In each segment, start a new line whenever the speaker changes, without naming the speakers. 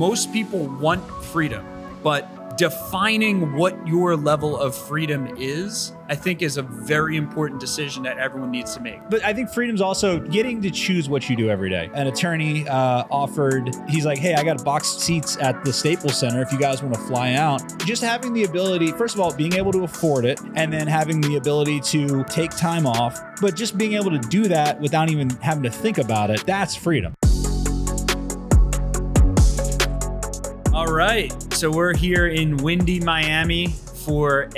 most people want freedom, but defining what your level of freedom is, I think, is a very important decision that everyone needs to make.
But I think freedom's also getting to choose what you do every day. An attorney offered, he's like, hey, I got box seats at the Staples Center if you guys want to fly out. Just having the ability, first of all, being able to afford it, and then having the ability to take time off, but just being able to do that without even having to think about it, that's freedom.
All right, so we're here in windy Miami for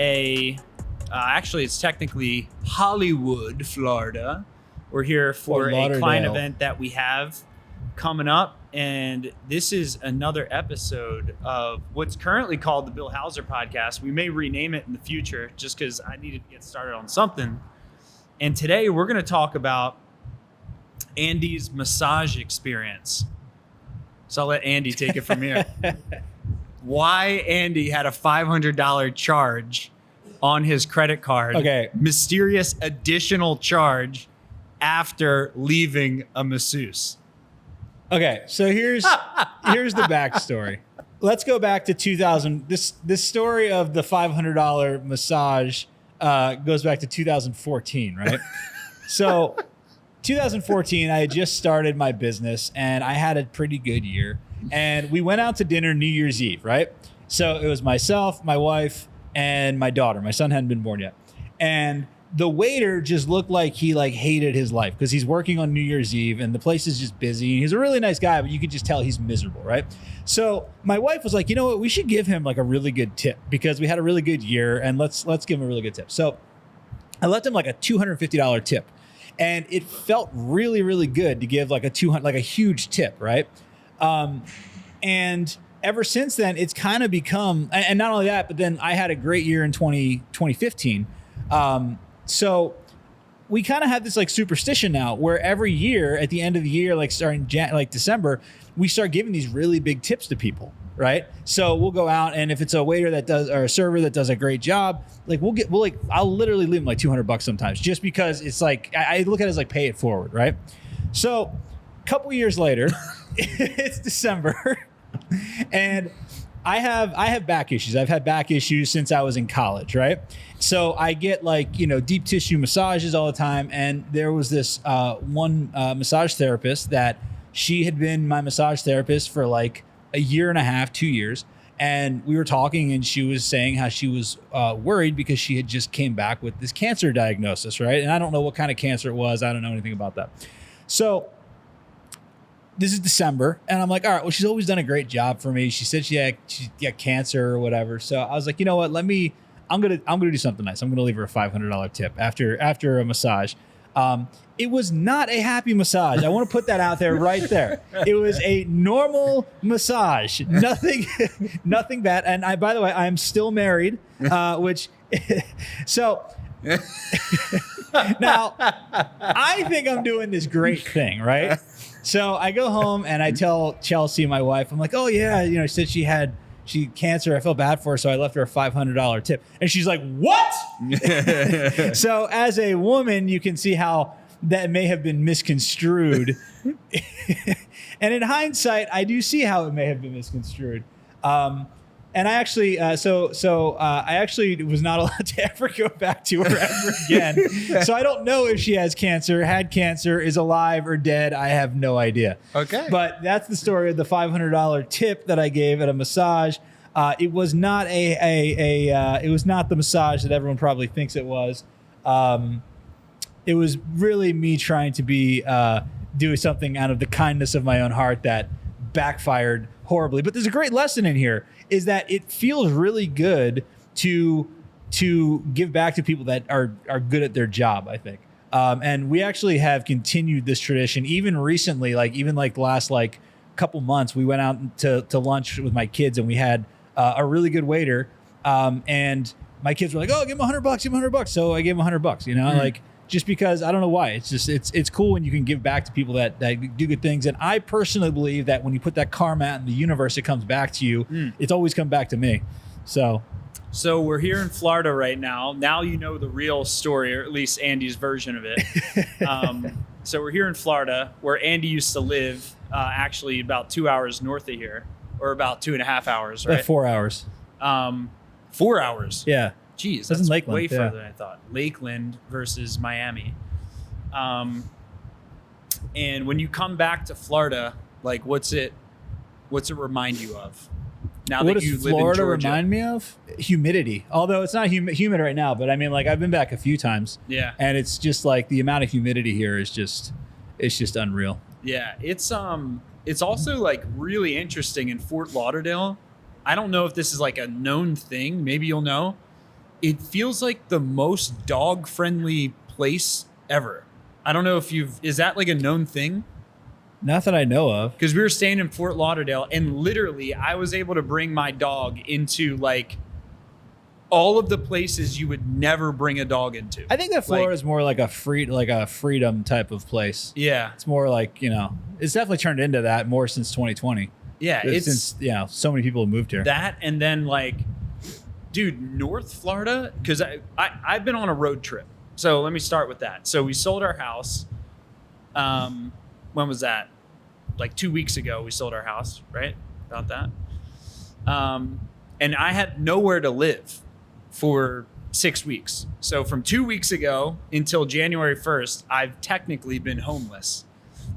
actually it's technically Hollywood, Florida. We're here for a client event that we have coming up, and this is another episode of what's currently called the Bill Hauser podcast. We may rename it in the future just because I needed to get started on something. And today we're going to talk about Andy's massage experience. So I'll let Andy take it from here. Why Andy had a $500 charge on his credit card.
Okay.
Mysterious additional charge after leaving a masseuse.
Okay, so here's the backstory. Let's go back to 2000. This story of the $500 massage goes back to 2014, right? So 2014, I had just started my business and I had a pretty good year. And we went out to dinner New Year's Eve, right? So it was myself, my wife, and my daughter. My son hadn't been born yet. And the waiter just looked like he hated his life because he's working on New Year's Eve and the place is just busy. He's a really nice guy, but you could just tell he's miserable, right? So my wife was like, you know what? We should give him like a really good tip because we had a really good year and let's give him a really good tip. So I left him like a $250 tip. And it felt really, really good to give like a huge tip, right? And ever since then, it's kind of become, and not only that, but then I had a great year in 2015. So we kind of have this like superstition now where every year at the end of the year, like starting December, we start giving these really big tips to people. Right. So we'll go out and if it's a waiter that does or a server that does a great job, like I'll literally leave them like $200 sometimes just because it's like, I look at it as like pay it forward. Right. So a couple years later, it's December and I have back issues. I've had back issues since I was in college. Right. So I get like, deep tissue massages all the time. And there was this one massage therapist that she had been my massage therapist for like a year and a half, 2 years. And we were talking and she was saying how she was worried because she had just came back with this cancer diagnosis, right? And I don't know what kind of cancer it was. I don't know anything about that. So this is December and I'm like, all right, well, she's always done a great job for me. She said she got cancer or whatever. So I was like, you know what, I'm going to do something nice. I'm going to leave her a $500 tip after a massage. It was not a happy massage. I want to put that out there right there. It was a normal massage, nothing bad. And by the way, I'm still married, which, so now I think I'm doing this great thing, right? So I go home and I tell Chelsea, my wife, I'm like, oh yeah, she said she had cancer. I felt bad for her, so I left her a $500 tip. And she's like, what? So as a woman, you can see how that may have been misconstrued. And in hindsight, I do see how it may have been misconstrued. And I actually, I actually was not allowed to ever go back to her ever again. So I don't know if she has cancer, had cancer, is alive or dead. I have no idea.
Okay.
But that's the story of the $500 tip that I gave at a massage. It was not it was not the massage that everyone probably thinks it was. It was really me trying to do something out of the kindness of my own heart that backfired horribly. But there's a great lesson in here, is that it feels really good to give back to people that are good at their job, I think. And we actually have continued this tradition even recently, even the last couple months. We went out to lunch with my kids and we had a really good waiter. And my kids were like, oh, give him $100, give him $100. So I gave him $100, just because I don't know why. It's just, it's cool when you can give back to people that do good things. And I personally believe that when you put that karma out in the universe, it comes back to you. It's always come back to me. So we're here in Florida right now. Now you know the real story, or at least Andy's version of it. So we're here in Florida where Andy used to live, actually about 2 hours north of here.
or about 2.5 hours, right?
4 hours.
4 hours.
Yeah.
Jeez,
That's
that's
in Lakeland,
way
yeah.
further than I thought. Lakeland versus Miami. And when you come back to Florida, like what's it remind you of? Now
What
that you
does
live in
Florida
Georgia.
remind me of? Humidity. Although it's not humid right now, but I mean, like I've been back a few times.
Yeah.
And it's just like the amount of humidity here is just unreal.
Yeah, it's also like really interesting in Fort Lauderdale. I don't know if this is like a known thing. Maybe you'll know. It feels like the most dog-friendly place ever. I don't know if is that like a known thing?
Not that I know of.
Because we were staying in Fort Lauderdale, and literally I was able to bring my dog into like all of the places you would never bring a dog into.
I think that Florida is more like a freedom type of place.
Yeah.
It's more like, it's definitely turned into that more since 2020.
Yeah.
Since so many people have moved here.
That, and then like, dude, North Florida, because I've been on a road trip. So let me start with that. So we sold our house. When was that? Like 2 weeks ago, we sold our house, right? About that. And I had nowhere to live for 6 weeks. So from 2 weeks ago until January 1st, I've technically been homeless.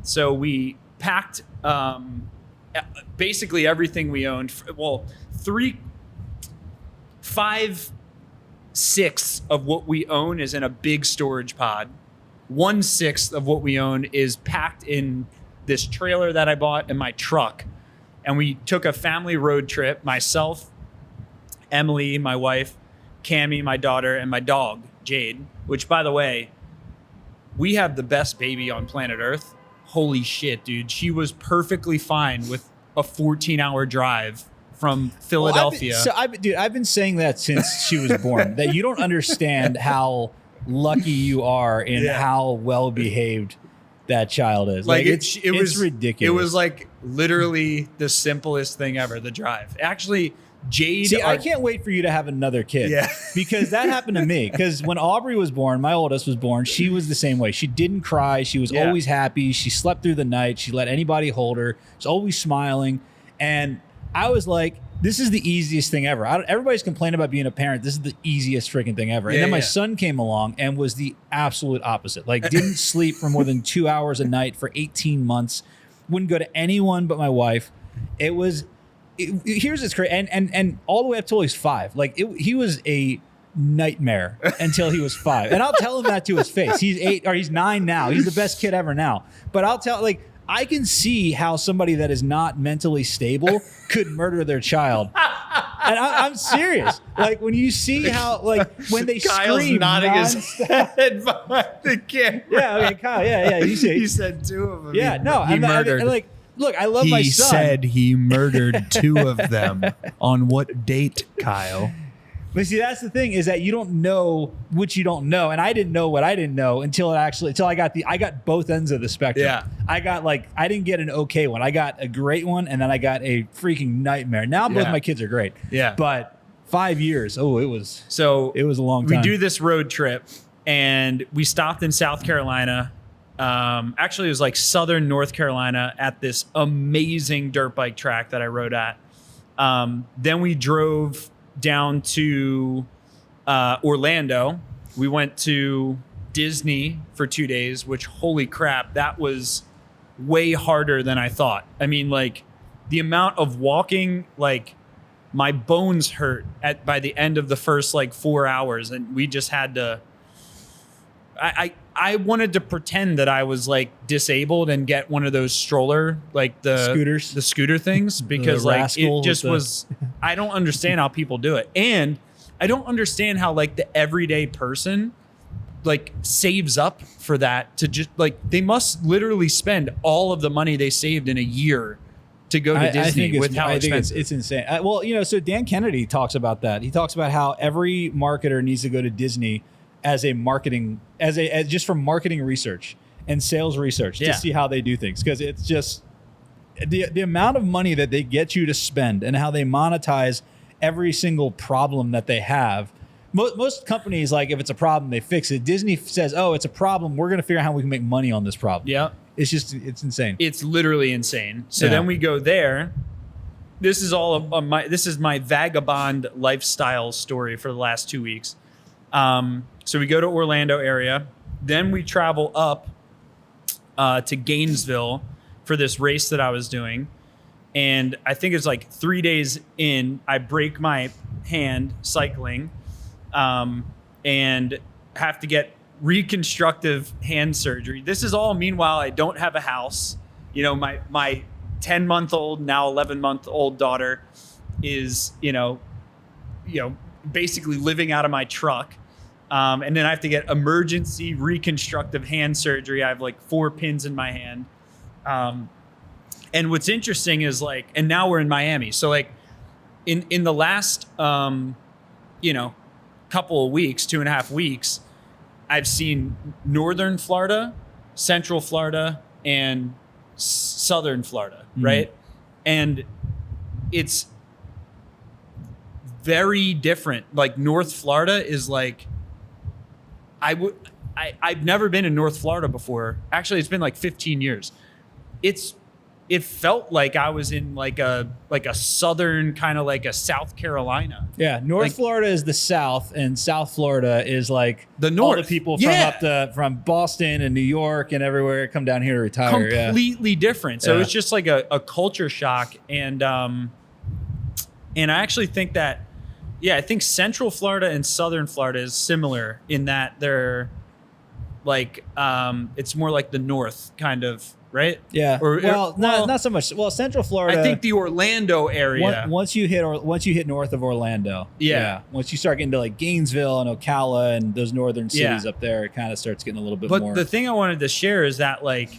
So we packed basically everything we owned. Well, 5/6 of what we own is in a big storage pod. 1/6 of what we own is packed in this trailer that I bought in my truck. And we took a family road trip, myself, Emily, my wife, Cammie, my daughter, and my dog, Jade, which, by the way, we have the best baby on planet Earth. Holy shit, dude. She was perfectly fine with a 14-hour drive from Philadelphia.
I've been saying that since she was born, that you don't understand how lucky you are in how well behaved that child is. Like it's ridiculous.
It was like literally the simplest thing ever, the drive. Actually, Jade.
See, I can't wait for you to have another kid.
Yeah.
Because that happened to me. Because when Aubrey was born, my oldest was born, she was the same way. She didn't cry. She was always happy. She slept through the night. She let anybody hold her. She's always smiling. And I was like, this is the easiest thing ever. Everybody's complaining about being a parent. This is the easiest freaking thing ever. And then my son came along and was the absolute opposite. Like didn't sleep for more than 2 hours a night for 18 months. Wouldn't go to anyone but my wife. Here's what's crazy. And all the way up till he's 5. Like he was a nightmare until he was 5. And I'll tell him that to his face. He's 8 or he's 9 now. He's the best kid ever now. But I can see how somebody that is not mentally stable could murder their child. And I'm serious. Like when you see how, like when they
Kyle's
scream
nodding his
nonstop.
head behind the camera.
Yeah, okay, Kyle. Yeah.
He said 2 of them.
Yeah, no.
He murdered.
Look, I love my son.
He said he murdered 2 of them. On what date, Kyle?
But see, that's the thing is that you don't know what you don't know, and I didn't know what I didn't know until I got both ends of the spectrum.
Yeah.
I didn't get an okay one. I got a great one, and then I got a freaking nightmare. Now both my kids are great.
Yeah.
But 5 years, it was
a long time. We do this road trip, and we stopped in South Carolina. Actually, it was like southern North Carolina at this amazing dirt bike track that I rode at. Then we drove down to Orlando. We went to Disney for 2 days, which holy crap, that was way harder than I thought. I mean, like the amount of walking, like my bones hurt by the end of the first like 4 hours, and we just had to. I wanted to pretend that I was like disabled and get one of those stroller, like the scooter things, because like it just was, I don't understand how people do it. And I don't understand how like the everyday person like saves up for that to just like, they must literally spend all of the money they saved in a year to go to Disney with how expensive.
It's insane. So Dan Kennedy talks about that. He talks about how every marketer needs to go to Disney as just for marketing research and sales research to see how they do things. Because it's just the amount of money that they get you to spend and how they monetize every single problem that they have. Most companies, like if it's a problem, they fix it. Disney says, oh, it's a problem. We're going to figure out how we can make money on this problem.
Yeah.
It's insane.
It's literally insane. So then we go there this is all of my vagabond lifestyle story for the last 2 weeks. So we go to Orlando area, then we travel up to Gainesville for this race that I was doing. And I think it's like 3 days in, I break my hand cycling, and have to get reconstructive hand surgery. This is all meanwhile I don't have a house. You know, my 10-month-old, now 11-month-old daughter is, basically living out of my truck. And then I have to get emergency reconstructive hand surgery. I have like 4 pins in my hand. And what's interesting is like, and now we're in Miami. So like in the last, couple of weeks, 2.5 weeks, I've seen Northern Florida, Central Florida, and Southern Florida, right? And it's very different. Like North Florida is like, I've never been in North Florida before. Actually, it's been like 15 years. It felt like I was in like a southern kind of like a South Carolina.
Yeah, North Florida is the South, and South Florida is like
the North.
All the people from from Boston and New York and everywhere come down here to retire.
Completely different. So it's just like a culture shock, and I actually think that, I think Central Florida and Southern Florida is similar in that they're like it's more like the North kind of. Right?
Yeah. Not so much. Well, Central Florida.
I think the Orlando area.
Once you hit north of Orlando. Yeah. Once you start getting to like Gainesville and Ocala and those northern cities up there, it kind of starts getting a little bit more.
But the thing I wanted to share is that like,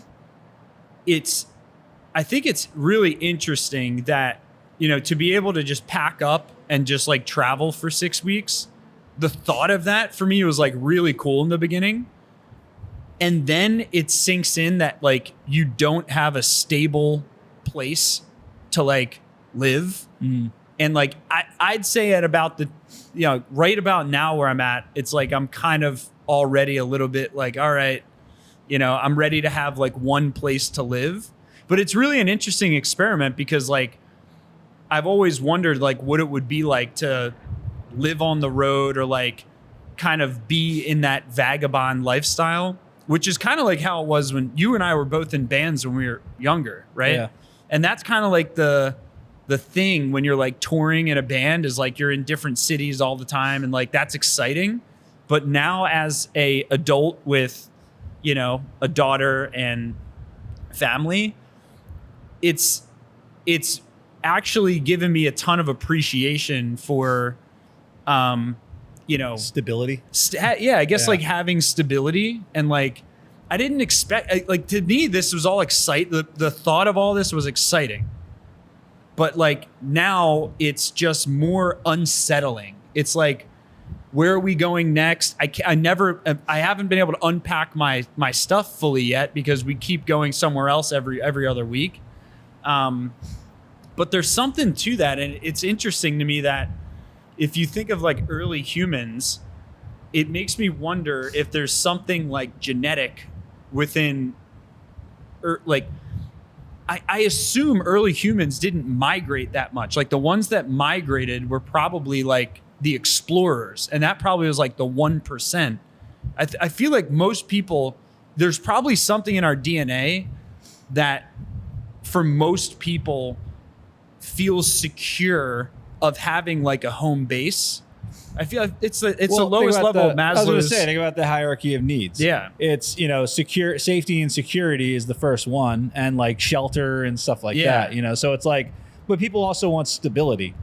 I think it's really interesting that, to be able to just pack up and just like travel for 6 weeks. The thought of that for me was like really cool in the beginning. And then it sinks in that like you don't have a stable place to like live. And like I'd say at about the, right about now where I'm at, it's like I'm kind of already a little bit like, all right, I'm ready to have like one place to live. But it's really an interesting experiment because like I've always wondered like what it would be like to live on the road or like kind of be in that vagabond lifestyle. Which is kind of like how it was when you and I were both in bands when we were younger, right? Yeah. And that's kind of like the thing when you're like touring in a band is like you're in different cities all the time and like that's exciting. But now as a adult with, a daughter and family, it's actually given me a ton of appreciation for
stability.
I guess like having stability and like I didn't expect like to me this was all exciting. The thought of all this was exciting, but like now it's just more unsettling. It's like where are we going next? I haven't been able to unpack my stuff fully yet because we keep going somewhere else every other week. But there's something to that, and it's interesting to me that. If you think of like early humans, it makes me wonder if there's something like genetic within, or like, I assume early humans didn't migrate that much. Like the ones that migrated were probably like the explorers, and that probably was like the 1%. I feel like most people, there's probably something in our DNA that for most people feels secure of having like a home base. I feel like it's the lowest level of Maslow's.
I was going to say, think about the hierarchy of needs.
Yeah.
It's, safety and security is the first one and like shelter and stuff like that, so it's like, but people also want stability.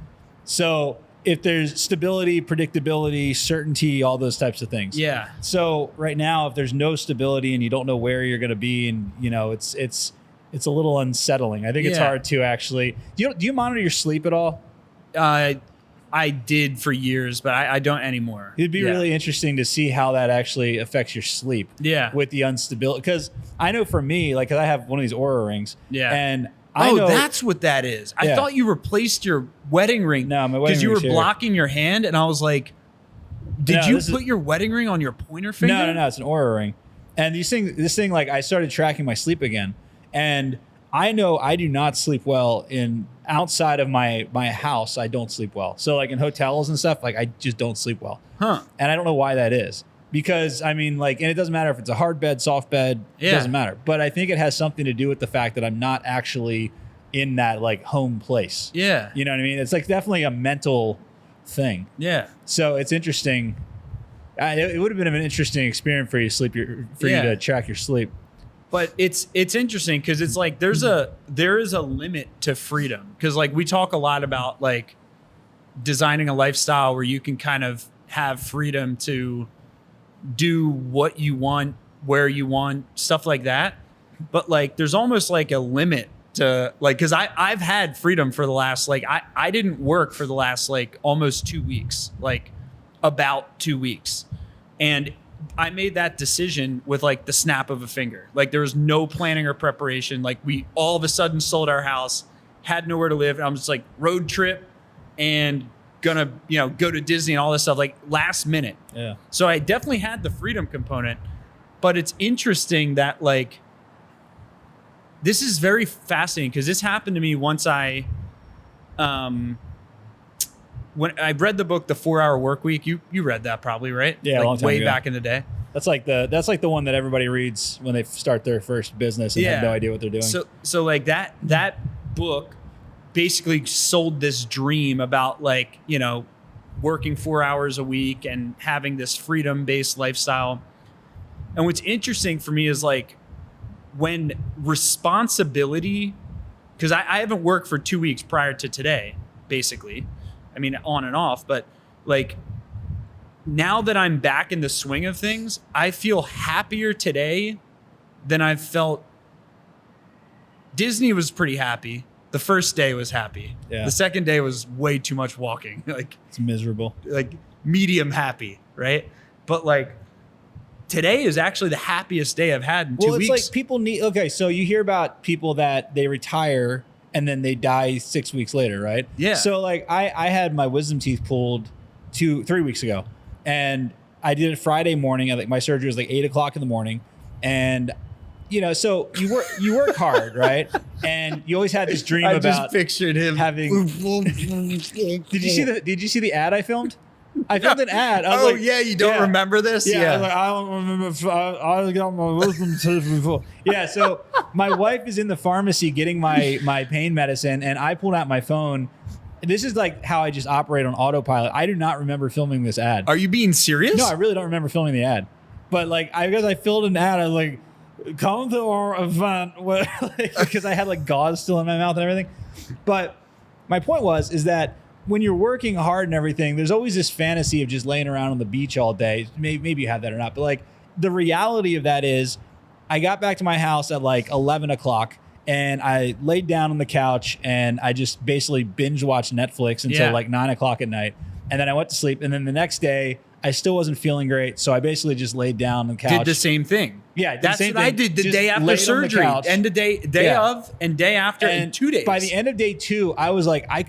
So if there's stability, predictability, certainty, all those types of things.
Yeah.
So right now, if there's no stability and you don't know where you're going to be and, it's a little unsettling. I think it's hard to actually, do you monitor your sleep at all?
I did for years, but I don't anymore.
It'd be really interesting to see how that actually affects your sleep.
Yeah.
With the instability, because I know for me, like, 'cause I have one of these Aura rings.
Yeah.
And I know
that's what that is. I thought you replaced your wedding ring.
No, my wedding ring.
Because you were blocking your hand, and I was like, did you put your wedding ring on your pointer finger?
No. It's an Aura ring. And this thing, like, I started tracking my sleep again, and I know I do not sleep well in outside of my house, I don't sleep well. So like in hotels and stuff, like I just don't sleep well.
Huh.
And I don't know why that is. Because I mean, like, and it doesn't matter if it's a hard bed, soft bed, it doesn't matter. But I think it has something to do with the fact that I'm not actually in that like home place.
Yeah.
You know what I mean? It's like definitely a mental thing.
Yeah.
So it's interesting. It would have been an interesting experience for you to you to track your sleep.
But it's interesting because it's like there is a limit to freedom, because like we talk a lot about like designing a lifestyle where you can kind of have freedom to do what you want, where you want, stuff like that. But like there's almost like a limit to like, because I've had freedom for the last like I didn't work for the last like almost 2 weeks, like about 2 weeks, and I made that decision with like the snap of a finger. Like there was no planning or preparation. Like we all of a sudden sold our house, had nowhere to live, and I'm just like road trip and gonna go to Disney and all this stuff like last minute.
Yeah.
So I definitely had the freedom component, but it's interesting that like this is very fascinating because this happened to me once when I read the book, The 4 Hour Work Week. You read that probably, right?
Yeah,
like
a long time
way
ago.
back in the day.
That's like the one that everybody reads when they start their first business and have no idea what they're doing.
So like that book basically sold this dream about like, working 4 hours a week and having this freedom-based lifestyle. And what's interesting for me is like when responsibility, because I haven't worked for 2 weeks prior to today, basically. I mean, on and off, but like now that I'm back in the swing of things, I feel happier today than I've felt. Disney was pretty happy. The first day was happy.
Yeah.
The second day was way too much walking. Like
it's miserable.
Like medium happy, right? But like today is actually the happiest day I've had in 2 weeks.
Well, it's like people need. Okay, so you hear about people that they retire and then they die 6 weeks later, right?
Yeah.
So like I had my wisdom teeth pulled 3 weeks ago, and I did it Friday morning. I think my surgery was like 8 o'clock in the morning, and so you work hard, right? And you always had this dream about.
I just pictured him
having. Did you see the ad I filmed? I filmed an ad. I was like,
yeah, you don't remember this?
Yeah. I was like, I don't remember if I got my wisdom teeth before. Yeah, so my wife is in the pharmacy getting my pain medicine, and I pulled out my phone. This is like how I just operate on autopilot. I do not remember filming this ad.
Are you being serious?
No, I really don't remember filming the ad. But like, because I filled an ad, I was like, come to our event, because I had like gauze still in my mouth and everything. But my point is that when you're working hard and everything, there's always this fantasy of just laying around on the beach all day. Maybe you have that or not, but like the reality of that is I got back to my house at like 11 o'clock and I laid down on the couch and I just basically binge watched Netflix until like 9 o'clock at night. And then I went to sleep. And then the next day I still wasn't feeling great. So I basically just laid down on the couch.
Did the same thing.
Yeah.
That's what I did the day after surgery. And the day of and day after and 2 days.
By the end of day 2, I was like, I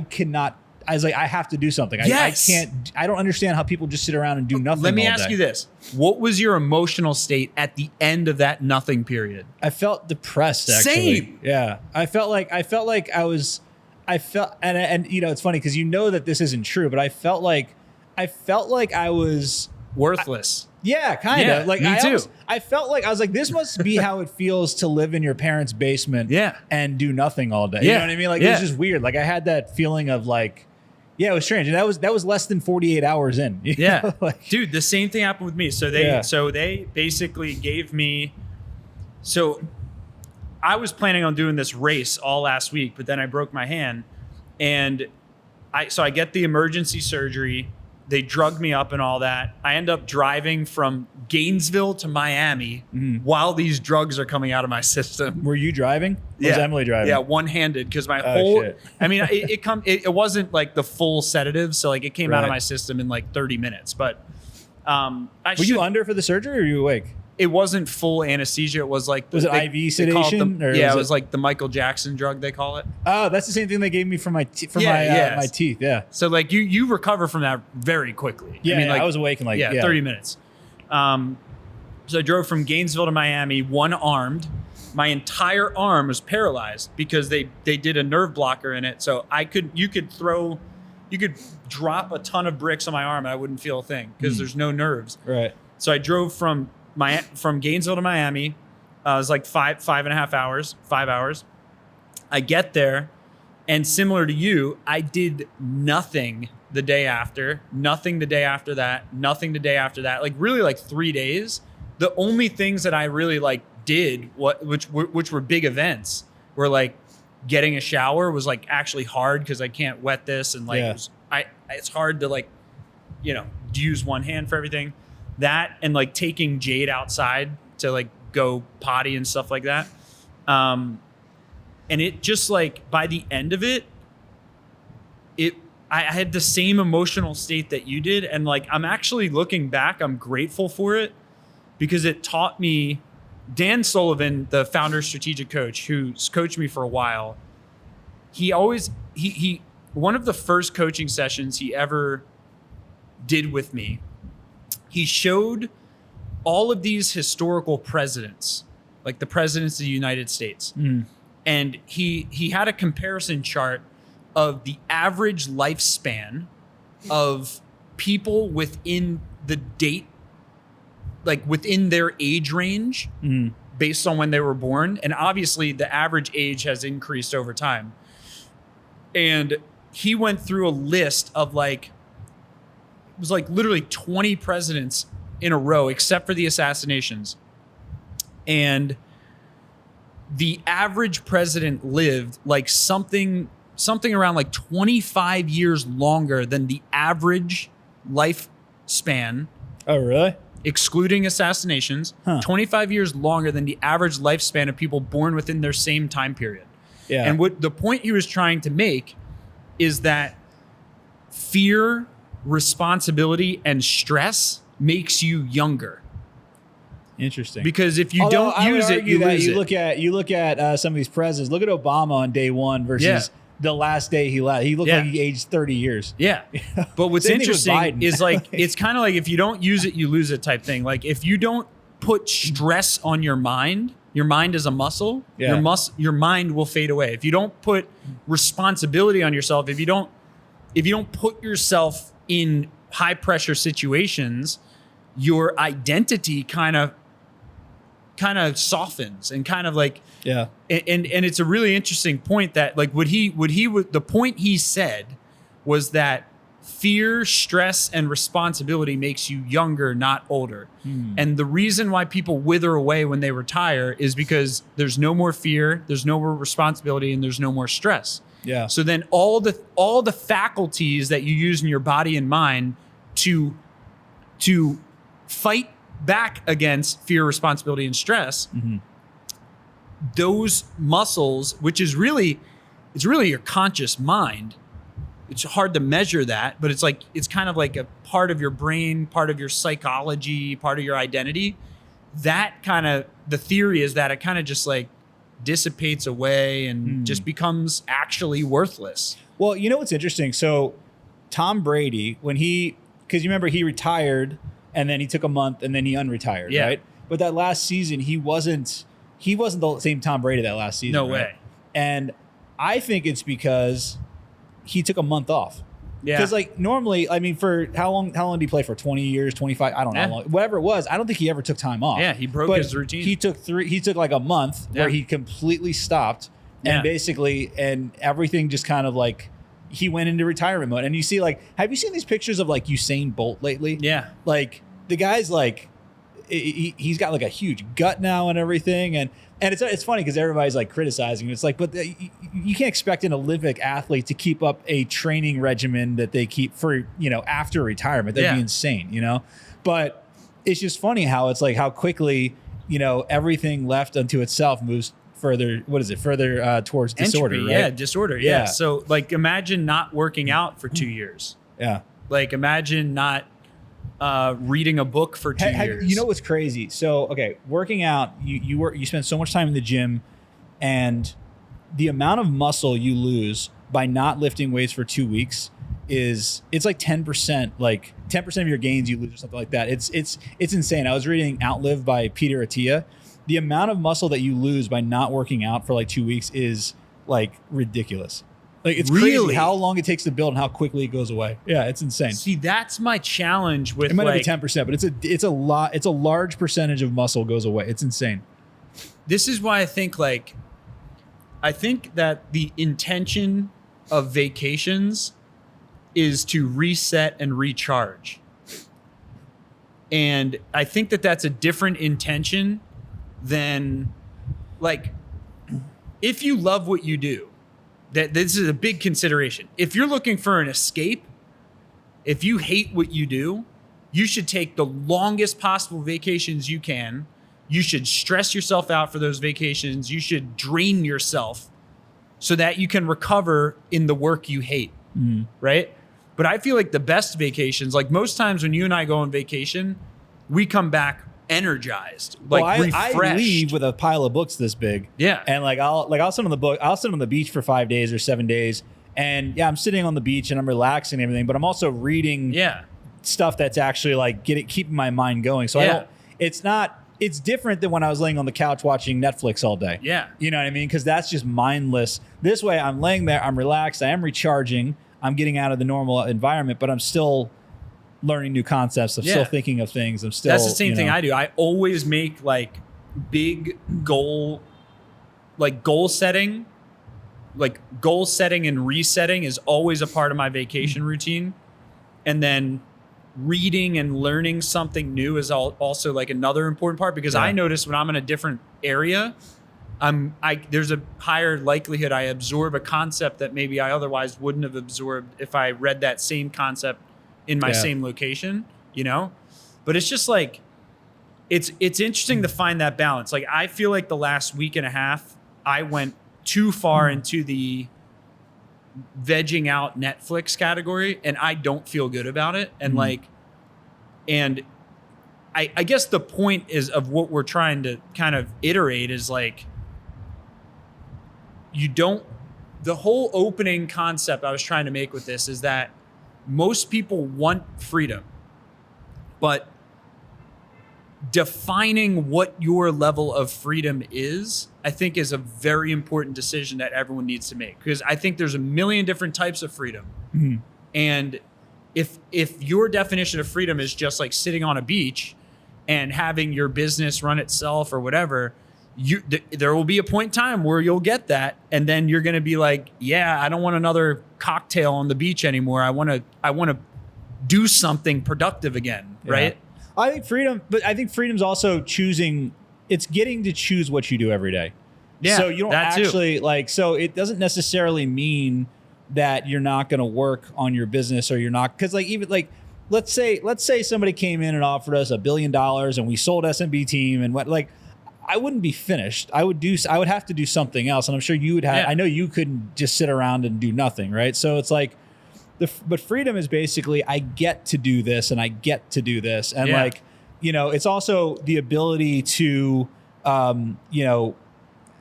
cannot. I was like, I have to do something.
Yes.
I can't. I don't understand how people just sit around and do nothing.
Let me
all
ask
day.
you this. What was your emotional state at the end of that nothing period?
I felt depressed, actually.
Same.
Yeah. I felt like I was, and it's funny because that this isn't true, but I felt like I was
worthless.
Yeah, kind of.
Yeah,
like
me too.
I felt like I was like, this must be how it feels to live in your parents' basement and do nothing all day. You know what I mean? Like it was just weird. Like I had that feeling of like, yeah, it was strange. And that was less than 48 hours in.
Yeah. Like, dude, the same thing happened with me. So they basically gave me, so I was planning on doing this race all last week, but then I broke my hand and I get the emergency surgery. They drugged me up and all that. I end up driving from Gainesville to Miami while these drugs are coming out of my system.
Were you driving? Or was Emily driving?
Yeah, one-handed because my
shit.
I mean, it wasn't like the full sedative, so like it came out of my system in like 30 minutes. But
were you under for the surgery or were you awake?
It wasn't full anesthesia. It was like
was it IV sedation?
It was like the Michael Jackson drug they call it.
Oh, that's the same thing they gave me for my teeth. Yeah.
So like you recover from that very quickly.
Yeah,
I mean,
I was awake in 30
minutes. So I drove from Gainesville to Miami, one-armed, my entire arm was paralyzed because they did a nerve blocker in it. So you could drop a ton of bricks on my arm and I wouldn't feel a thing because there's no nerves.
Right.
So I drove from Gainesville to Miami. It was like 5.5 hours, 5 hours. I get there, and similar to you, I did nothing the day after, nothing the day after that, nothing the day after that. Like really like 3 days. The only things that I really like did which were big events were like getting a shower was like actually hard because I can't wet this and like it's hard to like, you know, use one hand for everything. That and like taking Jade outside to like go potty and stuff like that. And it just like by the end of it, I had the same emotional state that you did. And like, I'm actually looking back, I'm grateful for it because it taught me. Dan Sullivan, the founder strategic coach who's coached me for a while, he one of the first coaching sessions he ever did with me, he showed all of these historical presidents, like the presidents of the United States. And he had a comparison chart of the average lifespan of people within the date, like within their age range based on when they were born. And obviously the average age has increased over time. And he went through a list of like, it was like literally 20 presidents in a row, except for the assassinations. And the average president lived like something around like 25 years longer than the average lifespan. Oh, really? Excluding assassinations, 25 years longer than the average lifespan of people born within their same time period. Yeah. And what the point he was trying to make is that fear, responsibility, and stress makes you younger.
Interesting.
Because if you don't use it, you lose it.
You look at some of these presidents. Look at Obama on day one versus the last day he left. He looked like he aged 30 years.
Yeah. But what's interesting is like, it's kind of like if you don't use it, you lose it type thing. Like if you don't put stress on your mind is a muscle. Your mind will fade away. If you don't put responsibility on yourself, if you don't put yourself in high pressure situations, your identity kind of softens and kind of like, and it's a really interesting point that like the point he said was that fear, stress, and responsibility makes you younger, not older. And the reason why people wither away when they retire is because there's no more fear, there's no more responsibility, and there's no more stress. Yeah. So then all the faculties that you use in your body and mind to fight back against fear, responsibility, and stress, those muscles, which is really your conscious mind. It's hard to measure that, but it's kind of like a part of your brain, part of your psychology, part of your identity. That kind of, the theory is that it kind of just like dissipates away and just becomes actually worthless.
Well, you know what's interesting? So Tom Brady, because you remember he retired and then he took a month and then he unretired, right? But that last season, he wasn't the same Tom Brady that last season.
No way.
And I think it's because he took a month off. Yeah. Because like normally, I mean, for how long did he play for? 20 years, 25? I don't know how long. Whatever it was, I don't think he ever took time off.
Yeah, he broke his routine.
He took like a month where he completely stopped and basically, and everything just kind of like, he went into retirement mode. And you see like, have you seen these pictures of like Usain Bolt lately? Yeah. Like the guy's like, he's got like a huge gut now and everything. And it's funny because everybody's like criticizing him. It's like, but you can't expect an Olympic athlete to keep up a training regimen that they keep for, after retirement. That'd be insane, But it's just funny how it's like how quickly, everything left unto itself moves further. What is it? Further towards disorder,
right? Yeah, disorder. Yeah. So like imagine not working out for 2 years. Yeah. Like imagine not reading a book for 2 years.
You know what's crazy? So, okay, working out, you spend so much time in the gym, and the amount of muscle you lose by not lifting weights for 2 weeks it's like 10%, like 10% of your gains you lose or something like that. It's insane. I was reading Outlive by Peter Attia, the amount of muscle that you lose by not working out for like 2 weeks is like ridiculous. Like it's crazy how long it takes to build and how quickly it goes away. Yeah, it's insane.
See, that's my challenge with
it might
like,
be 10%, but it's a lot. It's a large percentage of muscle goes away. It's insane.
This is why I think that the intention of vacations is to reset and recharge. And I think that that's a different intention than like, if you love what you do, that this is a big consideration. If you're looking for an escape, if you hate what you do, you should take the longest possible vacations you can. You should stress yourself out for those vacations. You should drain yourself so that you can recover in the work you hate, right? But I feel like the best vacations, like most times when you and I go on vacation, we come back energized, like refreshed.
I leave with a pile of books this big.
Yeah.
And I'll sit on the book. I'll sit on the beach for 5 days or 7 days. And yeah, I'm sitting on the beach and I'm relaxing and everything, but I'm also reading stuff that's actually like keeping my mind going. So it's different than when I was laying on the couch watching Netflix all day.
Yeah.
You know what I mean? Because that's just mindless. This way I'm laying there, I'm relaxed, I am recharging, I'm getting out of the normal environment, but I'm still learning new concepts. I'm still thinking of things. That's
the same thing I do. I always make like big goal setting and resetting is always a part of my vacation routine. And then reading and learning something new is also like another important part, because I notice when I'm in a different area, there's a higher likelihood I absorb a concept that maybe I otherwise wouldn't have absorbed if I read that same concept in my same location, you know? But it's just like, it's interesting to find that balance. Like, I feel like the last week and a half, I went too far into the vegging out Netflix category, and I don't feel good about it. And I guess the point is of what we're trying to kind of iterate is like, the whole opening concept I was trying to make with this is that most people want freedom, but defining what your level of freedom is, I think, is a very important decision that everyone needs to make, because I think there's a million different types of freedom. Mm-hmm. And if your definition of freedom is just like sitting on a beach and having your business run itself or whatever, there will be a point in time where you'll get that, and then you're going to be like, yeah, I don't want another cocktail on the beach anymore. I want to do something productive again, right?
I think freedom's also choosing. It's getting to choose what you do every day. Yeah, so you don't actually so it doesn't necessarily mean that you're not going to work on your business, or you're not, because like, even like, let's say somebody came in and offered us $1 billion and we sold SMB team and what, like, I wouldn't be finished. I would have to do something else. And I'm sure you would have, I know you couldn't just sit around and do nothing. Right. So it's like, but freedom is basically, I get to do this and I get to do this. And like, you know, it's also the ability to, you know,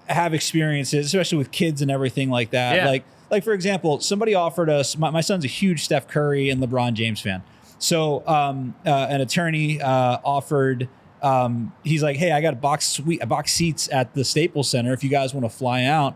have experiences, especially with kids and everything like that. Yeah. Like for example, somebody offered us, my son's a huge Steph Curry and LeBron James fan. So an attorney offered, he's like, hey, I got a box seats at the Staples Center if you guys want to fly out.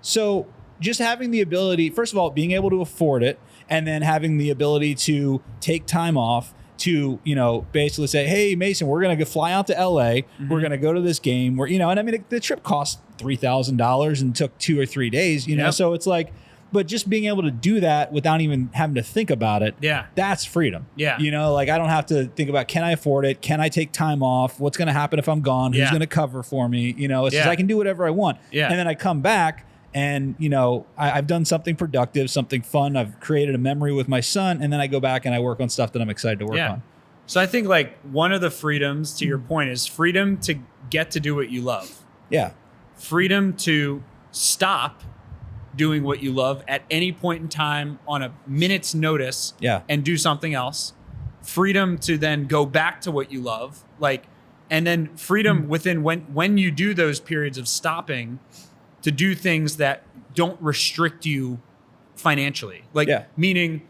So just having the ability, first of all, being able to afford it, and then having the ability to take time off to, you know, basically say, hey, Mason, we're going to fly out to LA. Mm-hmm. We're going to go to this game where, you know, and I mean, the trip cost $3,000 and took 2 or 3 days, you know? So it's like, but just being able to do that without even having to think about it, that's freedom. Yeah. You know, like, I don't have to think about, can I afford it? Can I take time off? What's going to happen if I'm gone? Who's going to cover for me? You know, it's just, I can do whatever I want. Yeah. And then I come back and, you know, I've done something productive, something fun. I've created a memory with my son. And then I go back and I work on stuff that I'm excited to work on.
So I think like one of the freedoms, to your point, is freedom to get to do what you love. Yeah. Freedom to stop doing what you love at any point in time on a minute's notice and do something else. Freedom to then go back to what you love. Like, and then freedom within when you do those periods of stopping to do things that don't restrict you financially. Like, meaning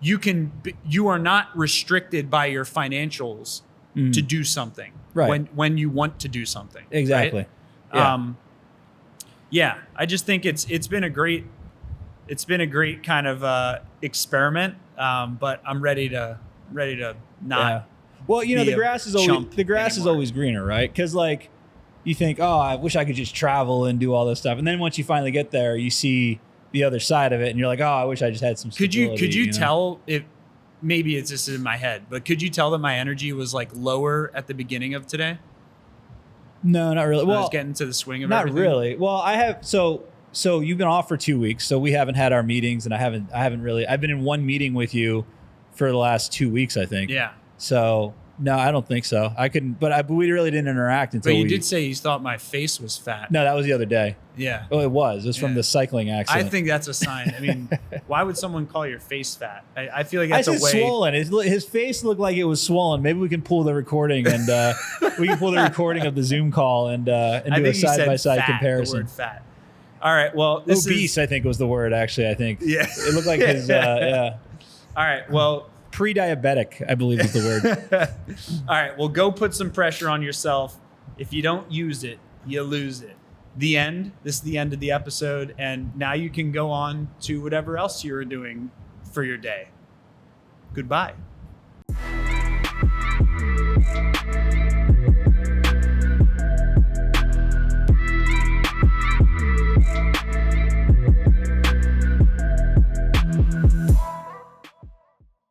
you are not restricted by your financials to do something.
Right.
When you want to do something.
Exactly.
Right? Yeah. I just think it's been a great kind of experiment. But I'm ready to not.
Yeah. Well, you know,
be
the
a
grass is
chump
is
anymore.
always greener, right? Because like you think, oh, I wish I could just travel and do all this stuff, and then once you finally get there, you see the other side of it, and you're like, oh, I wish I just had some stability.
Could you
know?
tell if maybe it's just in my head, but could you tell that my energy was like lower at the beginning of today?
No, not really.
When I
Well,
was getting to the swing of
not
everything?
really. Well, I have so you've been off for 2 weeks, so we haven't had our meetings, and I haven't really. I've been in one meeting with you for the last 2 weeks, I think.
Yeah.
So no, I don't think so. I couldn't, but we really didn't interact until
But you
we
did say you thought my face was fat.
No, that was the other day.
Yeah.
Oh, it was from
Yeah.
the cycling accident.
I think that's a sign. I mean, why would someone call your face fat? I feel like
I
that's a
said
way.
swollen. His face looked like it was swollen. Maybe we can pull the recording and we can pull the recording of the Zoom call and do
I
a
think you said
side by side
fat,
comparison.
The word fat. All right. Well, this
Obese,
is.
I think was the word. Actually, I think.
Yeah.
It looked like his. Yeah.
All right. Well.
Pre-diabetic, I believe is the word.
All right. Well, go put some pressure on yourself. If you don't use it, you lose it. The end. This is the end of the episode. And now you can go on to whatever else you were doing for your day. Goodbye.